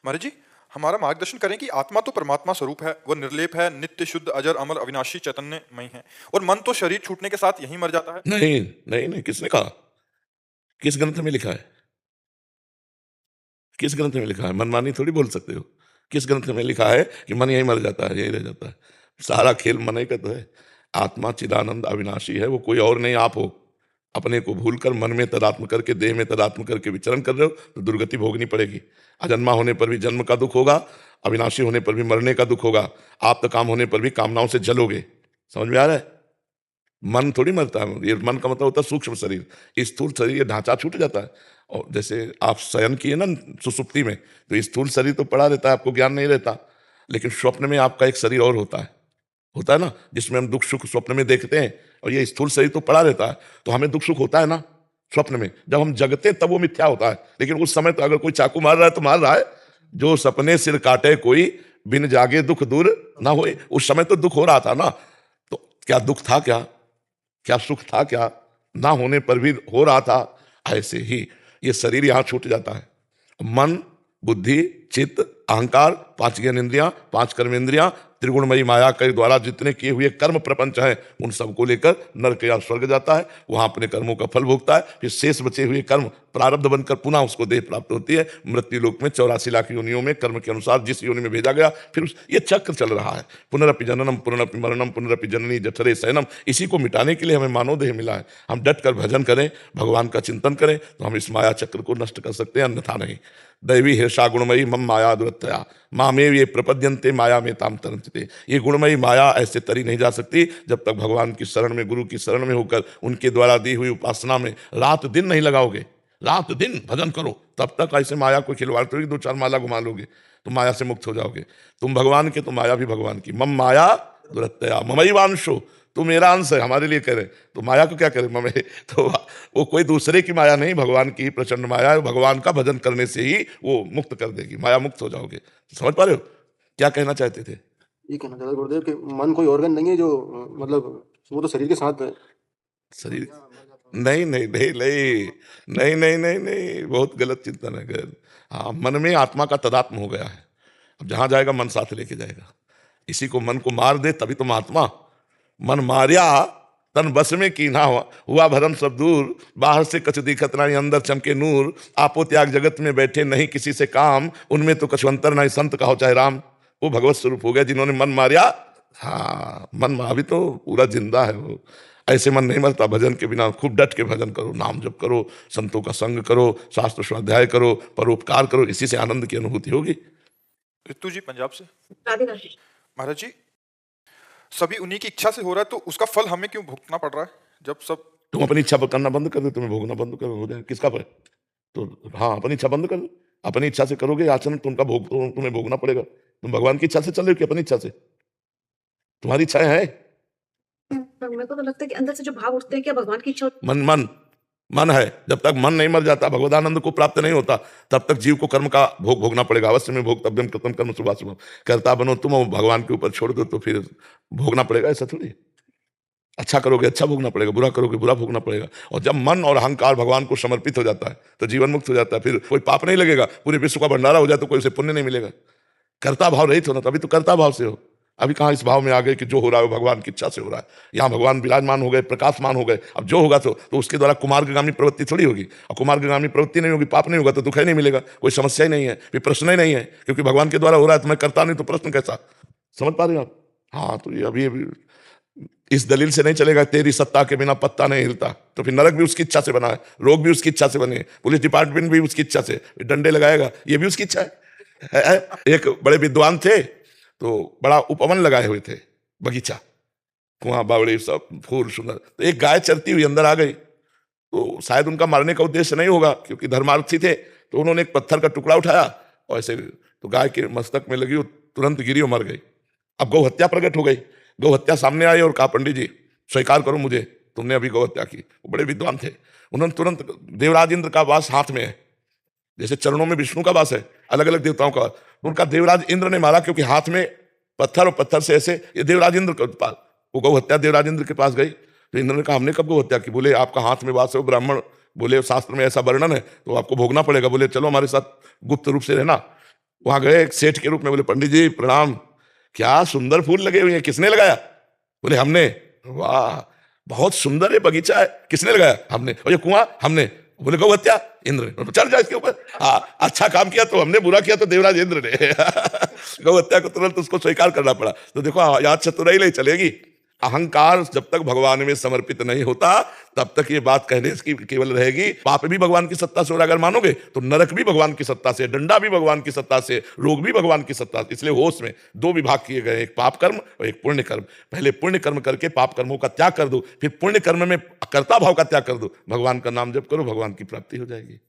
महाराज जी, हमारा मार्गदर्शन करें कि आत्मा तो परमात्मा स्वरूप है, वह निर्लेप है, नित्य शुद्ध अजर अमर अविनाशी चैतन्यमय है। और मन तो शरीर छूटने के साथ यहीं मर जाता है। नहीं नहीं नहीं, किसने कहा? किस ग्रंथ में लिखा है? किस ग्रंथ में लिखा है? मनमानी थोड़ी बोल सकते हो। किस ग्रंथ में लिखा है कि मन यहीं मर जाता है, यहीं रह जाता है? सारा खेल मन ही का तो है। आत्मा चिदानंद अविनाशी है, वो कोई और नहीं आप हो। अपने को भूलकर मन में तदात्म करके, देह में तदात्म करके विचरण कर रहे हो तो दुर्गति भोगनी पड़ेगी। अजन्मा होने पर भी जन्म का दुख होगा, अविनाशी होने पर भी मरने का दुख होगा, आप तो काम होने पर भी कामनाओं से जलोगे। समझ में आ रहा है? मन थोड़ी मरता है। ये मन का मतलब होता है सूक्ष्म शरीर। स्थूल शरीर, ये ढांचा छूट जाता है। और जैसे आप शयन किए ना सुसुप्ति में, तो स्थूल शरीर तो पड़ा रहता है, आपको ज्ञान नहीं रहता। लेकिन स्वप्न में आपका एक शरीर और होता है ना, जिसमें हम दुख सुख स्वप्न में देखते हैं, और ये स्थूल शरीर तो पड़ा रहता है। तो हमें दुख सुख होता है ना स्वप्न में। जब हम जगते तब वो मिथ्या होता है, लेकिन उस समय तो अगर कोई चाकू मार रहा है तो मार रहा है। जो सपने सिर काटे कोई, बिन जागे दुख दूर ना होए। उस समय तो दुख हो रहा था ना। तो क्या दुख था? क्या सुख था? क्या ना होने पर भी हो रहा था? ऐसे ही ये शरीर यहां छूट जाता है। मन, बुद्धि, चित्त, अहंकार, पांच ज्ञानेंद्रियां, पांच कर्मेंद्रियां, त्रिगुणमयी माया के द्वारा जितने किए हुए कर्म प्रपंच हैं, उन सबको लेकर नरक या स्वर्ग जाता है। वहां अपने कर्मों का फल भोगता है। फिर शेष बचे हुए कर्म प्रारब्ध बनकर पुनः उसको देह प्राप्त होती है। मृत्यु लोक में 84 लाख योनियों में कर्म के अनुसार जिस योनि में भेजा गया, फिर ये चक्र चल रहा है। पुनरपि जननम पुनरपि मरणम पुनरपि जननी जठरे शयनम। इसी को मिटाने के लिए हमें मानव देह मिला है। हम डट कर भजन करें, भगवान का चिंतन करें, तो हम इस माया चक्र को नष्ट कर सकते हैं, अन्यथा नहीं। दैवी हिर्षा गुणमयी मम माया दुरत्या मामेव ये प्रपद्यन्ते माया में ताम तरंते। ये गुणमयी माया ऐसे तरी नहीं जा सकती जब तक भगवान की शरण में, गुरु की शरण में होकर उनके द्वारा दी हुई उपासना में रात दिन नहीं लगाओगे। रात दिन भजन करो, तब तक ऐसे माया को खिलवाड़ करोगे, दो चार माला घुमा लोगे तो माया से मुक्त हो जाओगे। तुम भगवान के तो माया भी भगवान की। मम माया दुरत्या ममैवांशो, तू मेरा अंश है, हमारे लिए कह रहे। तो माया को क्या करे ममे, तो वो कोई दूसरे की माया नहीं, भगवान की प्रचंड माया है। भगवान का भजन करने से ही वो मुक्त कर देगी, माया मुक्त हो जाओगे। समझ पा रहे हो क्या कहना चाहते थे? ये कहना चाहता गुरुदेव कि मन कोई ऑर्गन नहीं है जो मतलब वो तो शरीर के साथ है। शरीर नहीं नहीं नहीं नहीं नहीं नहीं नहीं नहीं, बहुत गलत चिंतन है। हाँ, मन में आत्मा का तदात्म हो गया है। अब जहां जाएगा मन साथ लेके जाएगा। इसी को मन को मार दे तभी तुम आत्मा। मन मारिया तन बस में की ना हुआ भरम सब दूर। बाहर से कछ दिखत नहीं, अंदर चमके नूर। आपो त्याग जगत में बैठे नहीं किसी से काम, उनमें तो कछु अंतर नहीं, संत कहो चाहे राम। वो भगवत स्वरूप हो गया जिन्होंने मन मारिया। हाँ, मन अभी तो पूरा जिंदा है वो। ऐसे मन नहीं मरता। भजन के बिना खूब डट के भजन करो, नाम जप करो, संतों का संग करो, शास्त्र स्वाध्याय करो, परोपकार करो, इसी से आनंद की अनुभूति होगी। ऋतु जी पंजाब से। राधे राधे। महाराज जी, सभी उन्हीं की इच्छा से हो रहा है, तो उसका फल हमें क्यों भुगतना पड़ रहा है? जब सब तुम अपनी इच्छा पर करना बंद कर दो, तुम्हें भोगना बंद कर हो जाए। किसका पर? तो हाँ, अपनी इच्छा बंद कर दो। अपनी इच्छा से करोगे आचरण, तुमका भोग तुम्हें भोगना पड़ेगा। तुम भगवान की इच्छा से चल रहे हो कि अपनी इच्छा से? तुम्हारी इच्छाएं हैं। मेरे को तो लगता है कि अंदर से जो भाव उठते हैं, क्या भगवान की इच्छा मन मन मन है। जब तक मन नहीं मर जाता, भगवदानंद को प्राप्त नहीं होता, तब तक जीव को कर्म का भोग भोगना पड़ेगा। अवश्य में भोग तब्यम कृतम कर्म शुभा शुभम। करता बनो तुम, भगवान के ऊपर छोड़ दो तो फिर भोगना पड़ेगा। ऐसा थोड़ी। अच्छा करोगे अच्छा भोगना पड़ेगा, बुरा करोगे बुरा भोगना पड़ेगा। और जब मन और अहंकार भगवान को समर्पित हो जाता है तो जीवन मुक्त हो जाता है। फिर कोई पाप नहीं लगेगा। पूरे विश्व का भंडारा हो जाए तो कोई उसे पुण्य नहीं मिलेगा। कर्ता भाव रहित होना, तभी तो कर्ता भाव से हो। अभी कहाँ इस भाव में आ गए कि जो हो रहा है वो भगवान की इच्छा से हो रहा है। यहाँ भगवान विराजमान हो गए, प्रकाशमान हो गए। अब जो होगा तो उसके द्वारा कुमार्गामी प्रवृत्ति थोड़ी होगी। और कुमार्गामी प्रवृत्ति नहीं होगी, पाप नहीं होगा तो दुख ही नहीं मिलेगा, कोई समस्या ही नहीं है, फिर प्रश्न ही नहीं है। क्योंकि भगवान के द्वारा हो रहा है तो मैं करता नहीं, तो प्रश्न कैसा? समझ पा रहे हो आप? हाँ, तो ये अभी इस दलील से नहीं चलेगा तेरी सत्ता के बिना पत्ता नहीं हिलता। तो फिर नरक भी उसकी इच्छा से बना है, रोग भी उसकी इच्छा से बने, पुलिस डिपार्टमेंट भी उसकी इच्छा से, डंडे लगाएगा ये भी उसकी इच्छा है। एक बड़े विद्वान थे, तो बड़ा उपवन लगाए हुए थे, बगीचा, कुआं बावड़ी सब फूल सुंदर। तो एक गाय चरती हुई अंदर आ गई। तो शायद उनका मारने का उद्देश्य नहीं होगा, क्योंकि धर्मार्थी थे। तो उन्होंने एक पत्थर का टुकड़ा उठाया और ऐसे तो गाय के मस्तक में लगी, वो तुरंत गिरी और मर गई। अब गौ हत्या प्रकट हो गई। गौ हत्या सामने आई और कहा पंडित जी स्वीकार करो मुझे, तुमने अभी गौ हत्या की। वो बड़े विद्वान थे। उन्होंने तुरंत, देवराज इंद्र का वास हाथ में है, जैसे चरणों में विष्णु का वास है, अलग अलग देवताओं का। उनका देवराज इंद्र ने मारा, क्योंकि हाथ में पत्थर और पत्थर से ऐसे, ये देवराज इंद्र के पास वो गौ हत्या देवराज इंद्र के पास गई। तो इंद्र ने कहा हमने कब गौ हत्या की? बोले आपका हाथ में वास है। वो ब्राह्मण बोले शास्त्र में ऐसा वर्णन है तो आपको भोगना पड़ेगा। बोले चलो हमारे साथ गुप्त रूप से रहना। वहां गए एक सेठ के रूप में, बोले पंडित जी प्रणाम, क्या सुंदर फूल लगे हुए हैं, किसने लगाया? बोले हमने। वाह, बहुत सुंदर है बगीचा है, किसने लगाया? हमने। और ये कुआं? हमने। बोले गौ हत्या? इंद्र ने। चल जाए इसके ऊपर। हाँ, अच्छा काम किया तो हमने, बुरा किया तो देवराज इंद्र ने। गौ हत्या को तुरंत उसको स्वीकार करना पड़ा। तो देखो यहाँ चतुराई नहीं चलेगी। अहंकार जब तक भगवान में समर्पित नहीं होता तब तक ये बात कहने की केवल रहेगी। पाप भी भगवान की सत्ता से हो रहा अगर मानोगे तो नरक भी भगवान की सत्ता से, डंडा भी भगवान की सत्ता से, रोग भी भगवान की सत्ता से। इसलिए होश में दो विभाग किए गए, एक पाप कर्म और एक पुण्य कर्म। पहले पुण्य कर्म करके पाप कर्मों का त्याग कर दो, फिर पुण्य कर्म में कर्ता भाव का त्याग कर दो, भगवान का नाम जप करो, भगवान की प्राप्ति हो जाएगी।